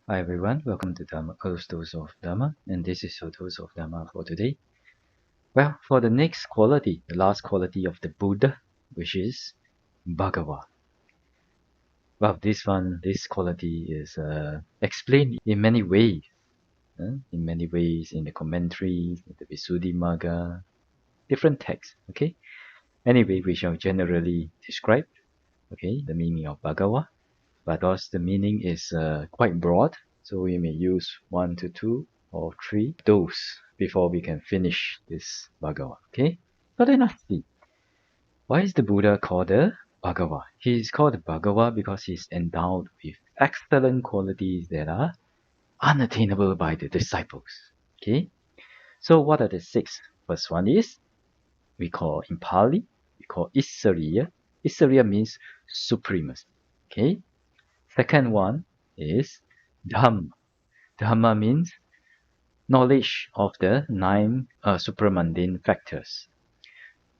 Hi everyone, welcome to Dharma, Earth's Dose of Dharma, and this is your dose of Dharma for today. Well, for the next quality, the last quality of the Buddha, which is Bhagava. Well, this quality is explained in many ways. In the commentaries, in the Visuddhimagga, different texts. Okay. Anyway, we shall generally describe, the meaning of Bhagava, but also the meaning is quite broad, so we may use one to two or three dose before we can finish this Bhagava. Okay, so let us see. Why is the Buddha called the Bhagava? He is called the Bhagava because he is endowed with excellent qualities that are unattainable by the disciples. Okay, so what are the six? First one is we call in Pali we call Issariya. Issariya means supremacy. Okay, second one is Dhamma. Dhamma means knowledge of the nine supramundane factors.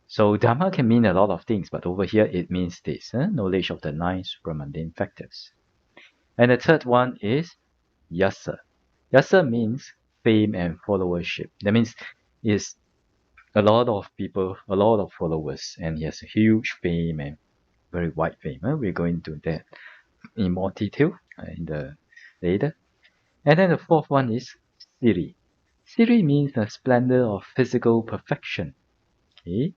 So Dhamma can mean a lot of things, but over here it means this, knowledge of the nine supramundane factors. And the third one is Yasa. Yasa means fame and followership. That means is a lot of people, a lot of followers, and he has a huge fame and very wide fame. We're going to that in more detail in the later. And then the fourth one is Siri. Siri means the splendor of physical perfection. Okay.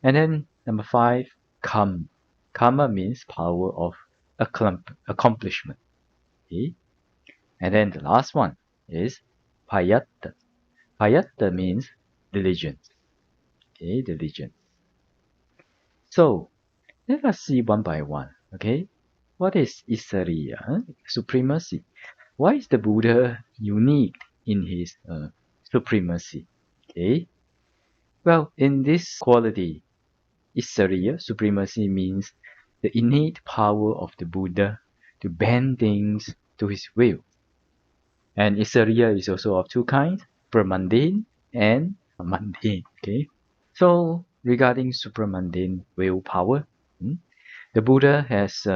And then number five, Karma. Karma means power of accomplishment. Okay. And then the last one is Payatta. Payatta means diligence. Okay, diligence. So let us see one by one. Okay. What is Isariya? Supremacy. Why is the Buddha unique in his supremacy? Okay. Well, in this quality, Isariya, supremacy means the innate power of the Buddha to bend things to his will. And Isariya is also of two kinds, supramundane and mundane. Okay. So regarding supramundane willpower, the Buddha has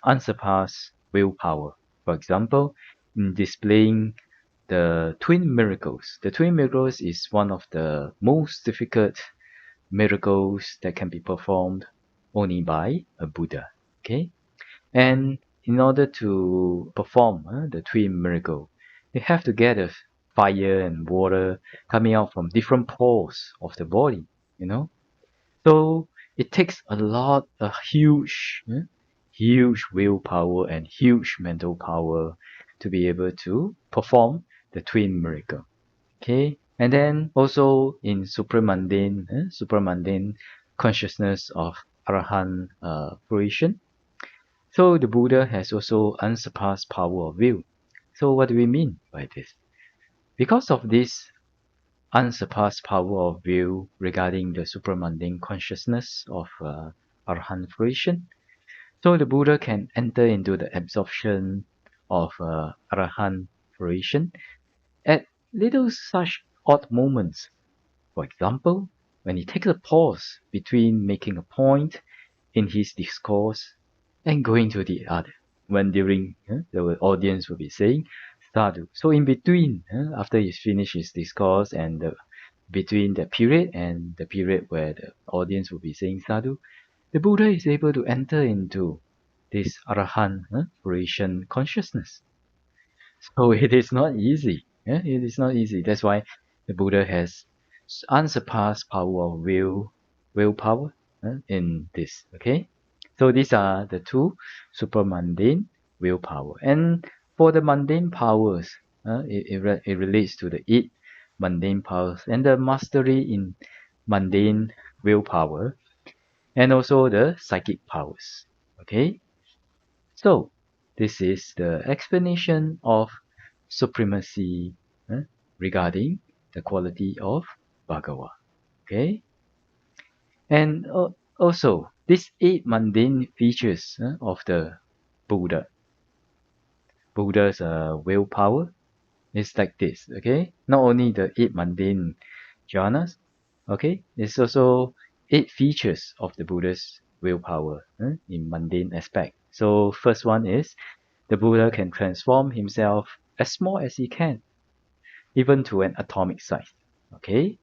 unsurpassed willpower. For example, in displaying the twin miracles. The twin miracles is one of the most difficult miracles that can be performed only by a Buddha. Okay, and in order to perform the twin miracle, they have to get a fire and water coming out from different pores of the body. You know, so it takes a huge willpower and huge mental power to be able to perform the twin miracle. Okay, and then also in supramundane consciousness of Arahant fruition. So the Buddha has also unsurpassed power of will. So what do we mean by this? Because of this unsurpassed power of will regarding the supramundane consciousness of Arahant fruition. So the Buddha can enter into the absorption of Arahant fruition at little such odd moments. For example, when he takes a pause between making a point in his discourse and going to the other. When during the audience will be saying sadhu. So in between, after he's finished his discourse and between the period and the period where the audience will be saying sadhu, the Buddha is able to enter into this arahant fruition consciousness. So it is not easy. It is not easy. That's why the Buddha has unsurpassed power of willpower in this. Okay. So these are the two supramundane willpower. And for the mundane powers, it relates to the eight mundane powers and the mastery in mundane willpower and also the psychic powers. Okay, so this is the explanation of supremacy regarding the quality of Bhagava. Okay, and also these eight mundane features of the Buddha's willpower is like this. Okay, not only the eight mundane jhanas. Okay, it's also eight features of the Buddha's willpower in mundane aspect. So first one is the Buddha can transform himself as small as he can, even to an atomic size. Okay?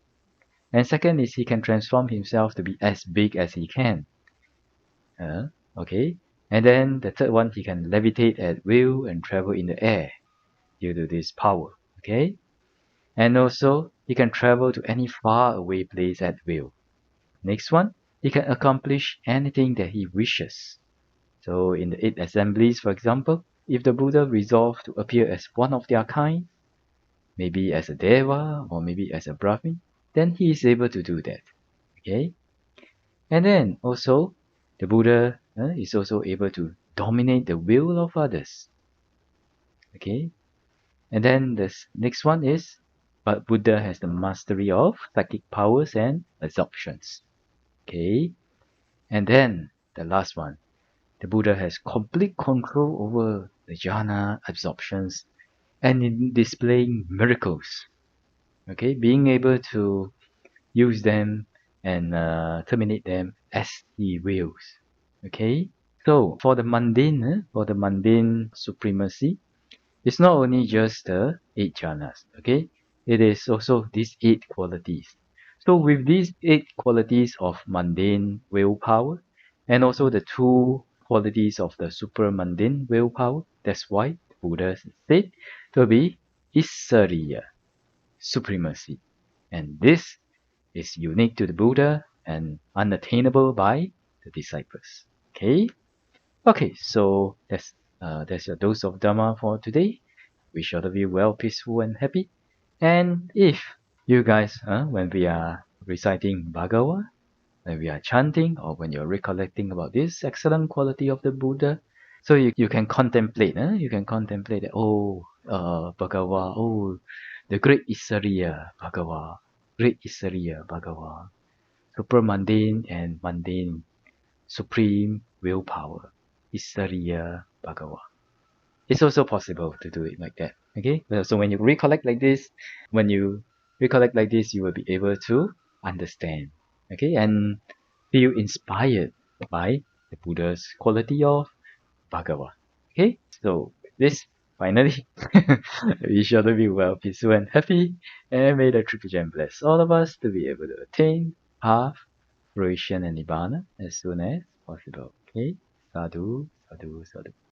And second is he can transform himself to be as big as he can. Okay? And then the third one, he can levitate at will and travel in the air due to this power. Okay? And also, he can travel to any far away place at will. Next one, he can accomplish anything that he wishes. So in the 8 assemblies, for example, if the Buddha resolved to appear as one of their kind, maybe as a Deva or maybe as a Brahmin, then he is able to do that. Okay? And then also, the Buddha is also able to dominate the will of others. Okay? And then the next one is, but Buddha has the mastery of psychic powers and absorptions. Okay? And then the last one, the Buddha has complete control over the jhana absorptions and in displaying miracles. Okay, being able to use them and terminate them as he wills. Okay, so for the mundane supremacy, it's not only just the 8 jhanas. Okay, it is also these 8 qualities. So with these 8 qualities of mundane willpower, and also the 2 qualities of the supramundane willpower, that's why the Buddha said to be Isariya, supremacy. And this is unique to the Buddha and unattainable by the disciples. Okay? Okay, so that's your dose of Dharma for today. Wish all of you well, peaceful, and happy. And if you guys, when we are reciting Bhagawa, when we are chanting, or when you're recollecting about this excellent quality of the Buddha, so you can contemplate, you can contemplate that, Bhagawa, the great Isariya Bhagawa, great Isariya Bhagawa, super mundane and mundane, supreme willpower, Isariya Bhagawa. It's also possible to do it like that. Okay, so when you recollect like this, you will be able to understand. Okay, and feel inspired by the Buddha's quality of Bhagawa. Okay, so this finally, we shall be well, peaceful, and happy, and may the Triple Gem bless all of us to be able to attain path, fruition, and nibbana as soon as possible. Okay, sadhu, sadhu, sadhu.